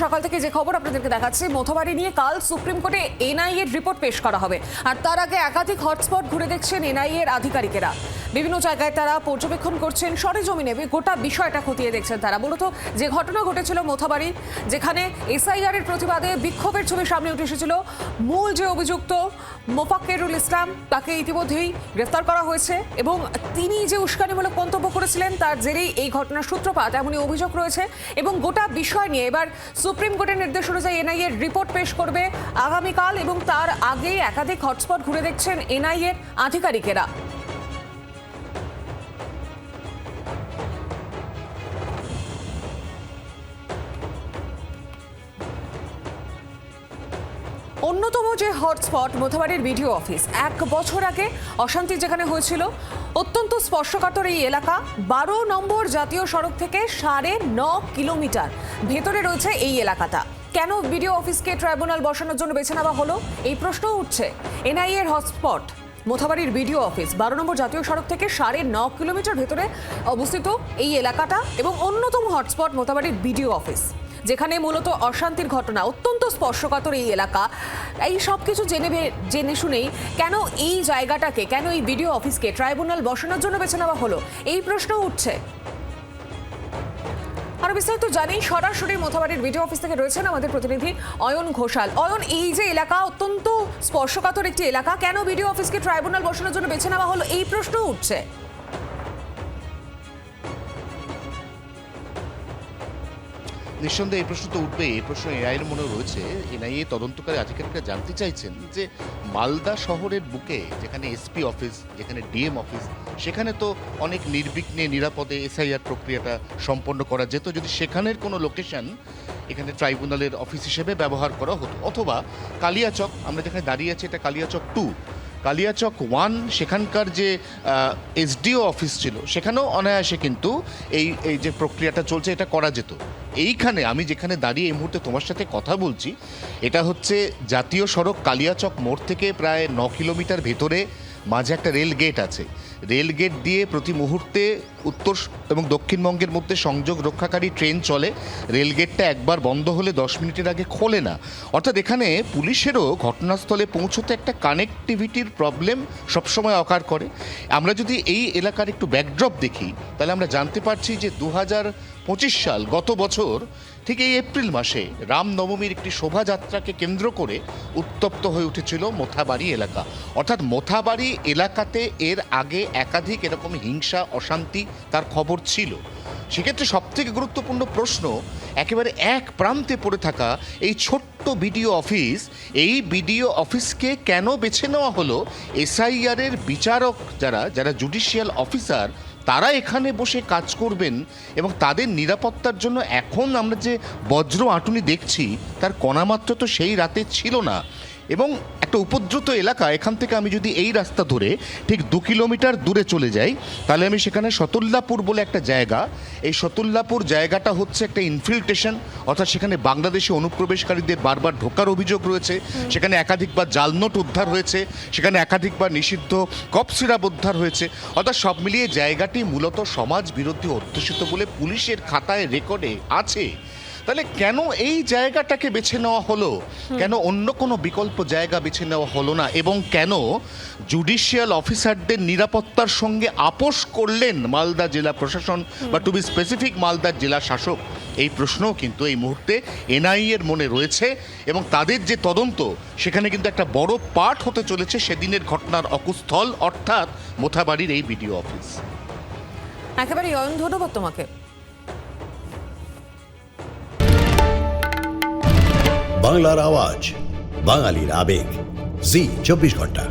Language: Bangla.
সকাল থেকে যে খবর আপনাদেরকে দেখাচ্ছি, মোথাবাড়ি নিয়ে কাল সুপ্রিম কোর্টে এনআইএ এর রিপোর্ট পেশ করা হবে। আর তার আগে একাধিক হটস্পট ঘুরে দেখছেন এনআইএ এর আধিকারিকেরা। বিভিন্ন জায়গায় তারা পর্যবেক্ষণ করছেন, সরেজমিনে গোটা বিষয়টা খতিয়ে দেখছেন তারা। মূলত যে ঘটনা ঘটেছিল মোথাবাড়ি, যেখানে এসআইআর এর প্রতিবাদে বিক্ষোভের ছবি সামনে উঠে এসেছিল, মূল যে অভিযুক্ত মোফাক্কেরুল ইসলাম, তাকে ইতিমধ্যেই গ্রেফতার করা হয়েছে এবং তিনি যে উস্কানিমূলক মন্তব্য করেছিলেন তার জেরেই এই ঘটনার সূত্রপাত, এমনই অভিযোগ রয়েছে। এবং গোটা বিষয় নিয়ে এবার সুপ্রিম কোর্টের নির্দেশ অনুযায়ী এনআইএ রিপোর্ট পেশ করবে আগামীকাল, এবং তার আগে একাধিক হটস্পট ঘুরে দেখছেন এনআইএ এর আধিকারিকেরা। অন্যতম যে হটস্পট মোথাবাড়ির বিডিও অফিস। 1 বছর আগে অশান্তি যেখানে হয়েছিল, অত্যন্ত স্পর্শকাতর এই এলাকা। 12 নম্বর জাতীয় সড়ক থেকে 9.5 কিলোমিটার ভেতরে রয়েছে এই এলাকাটা। কেন বিডিও অফিসকে ট্রাইব্যুনাল বসানোর জন্য বেছে নেওয়া হলো, এই প্রশ্ন উঠছে। এনআইএ এর হটস্পট মোথাবাড়ির বিডিও অফিস 12 নম্বর জাতীয় সড়ক থেকে 9.5 কিলোমিটার ভেতরে অবস্থিত এই এলাকাটা, এবং অন্যতম হটস্পট মোথাবাড়ির বিডিও অফিস, যেখানে মূলত অশান্তির ঘটনা। অত্যন্ত স্পর্শকাতর এই এলাকা। এই সব কিছু জেনে শুনেই কেন এই জায়গাটাকে, কেন এই বিডিও অফিসকে ট্রাইব্যুনাল বসানোর জন্য বেছে নেওয়া হলো, এই প্রশ্ন উঠছে। আর বিস্তারিত জানি সরাসরি মোথাবাড়ির বিডিও অফিস থেকে রয়েছেন আমাদের প্রতিনিধি অয়ন ঘোষাল। অয়ন, এই যে এলাকা অত্যন্ত স্পর্শকাতর একটি এলাকা, কেন বিডিও অফিসকে ট্রাইব্যুনাল বসানোর জন্য বেছে নেওয়া হলো, এই প্রশ্ন উঠছে। নিঃসন্দেহে এই প্রশ্ন তো উঠবে। এই প্রশ্ন এনআইএর মনে রয়েছে। এনআইএ তদন্তকারী আধিকারিকরা জানতে চাইছেন যে মালদা শহরের বুকে, যেখানে এসপি অফিস, যেখানে ডিএম অফিস, সেখানে তো অনেক নির্বিঘ্নে নিরাপদে এসআইআর প্রক্রিয়াটা সম্পন্ন করা যেত যদি সেখানের কোনো লোকেশন এখানে ট্রাইব্যুনালের অফিস হিসেবে ব্যবহার করা হতো। অথবা কালিয়াচক, আমরা যেখানে দাঁড়িয়ে আছি এটা কালিয়াচক 2, কালিয়াচক 1, সেখানকার যে এসডিও অফিস ছিল সেখানেও অনায়াসে কিন্তু এই যে প্রক্রিয়াটা চলছে এটা করা যেত। এইখানে আমি যেখানে দাঁড়িয়ে এই মুহূর্তে তোমার সাথে কথা বলছি, এটা হচ্ছে জাতীয় সড়ক কালিয়াচক মোড় থেকে প্রায় 9 কিলোমিটার ভেতরে মাঝে একটা রেল গেট আছে। রেল গেট দিয়ে প্রতি মুহূর্তে উত্তর এবং দক্ষিণবঙ্গের মধ্যে সংযোগ রক্ষাকারী ট্রেন চলে। রেল গেটটা একবার বন্ধ হলে 10 মিনিটের আগে খোলে না। অর্থাৎ এখানে পুলিশেরও ঘটনাস্থলে পৌঁছতে একটা কানেক্টিভিটির প্রবলেম সবসময় অকার করে। আমরা যদি এই এলাকার একটু ব্যাকড্রপ দেখি, তাহলে আমরা জানতে পারছি যে 2025 সাল, গত বছর ঠিক এই এপ্রিল মাসে রামনবমীর একটি শোভাযাত্রাকে কেন্দ্র করে উত্তপ্ত হয়ে উঠেছিল মোথাবাড়ি এলাকা। অর্থাৎ মোথাবাড়ি এলাকাতে এর আগে একাধিক এরকম হিংসা, অশান্তি তার খবর ছিল। সেক্ষেত্রে সবথেকে গুরুত্বপূর্ণ প্রশ্ন, একেবারে এক প্রান্তে পড়ে থাকা এই ছোট্ট বিডিও অফিস, এই বিডিও অফিসকে কেন বেছে নেওয়া হলো? এসআইআরের বিচারক যারা জুডিশিয়াল অফিসার, তারা এখানে বসে কাজ করবেন এবং তাদের নিরাপত্তার জন্য এখন আমরা যে বজ্র আঁটুনি দেখছি তার কণামাত্র তো সেই রাতে ছিল না। এবং একটা উপদ্রুত এলাকা, এখান থেকে আমি যদি এই রাস্তা ধরে ঠিক 2 কিলোমিটার দূরে চলে যাই, তাহলে আমি সেখানে শতুল্লাপুর বলে একটা জায়গা, এই শতুল্লাপুর জায়গাটা হচ্ছে একটা ইনফিল্ট্রেশন, অর্থাৎ সেখানে বাংলাদেশি অনুপ্রবেশকারীদের বারবার ঢোকার অভিযোগ রয়েছে। সেখানে একাধিকবার জাল নোট উদ্ধার হয়েছে, সেখানে একাধিকবার নিষিদ্ধ কফ সিরাপ উদ্ধার হয়েছে। অর্থাৎ সব মিলিয়ে জায়গাটি মূলত সমাজ বিরোধী অধ্যুষিত বলে পুলিশের খাতায় রেকর্ডে আছে। তাহলে কেন এই জায়গাটাকে বেছে নেওয়া হলো? কেন অন্য কোনো বিকল্প জায়গা বেছে নেওয়া হলো না? এবং কেন জুডিশিয়াল অফিসারদের নিরাপত্তার সঙ্গে আপোষ করলেন মালদা জেলা প্রশাসন, বা টু বি স্পেসিফিক মালদার জেলা শাসক? এই প্রশ্নও কিন্তু এই মুহূর্তে এনআইএর মনে রয়েছে, এবং তাদের যে তদন্ত সেখানে কিন্তু একটা বড় পার্ট হতে চলেছে সেদিনের ঘটনার অকুস্থল, অর্থাৎ মোথাবাড়ির এই বিডিও অফিস। একেবারে অয়ন, ধন্যবাদ তোমাকে। বাংলার আওয়াজ, বাঙালির আবেগ, জি 24 ঘন্টা।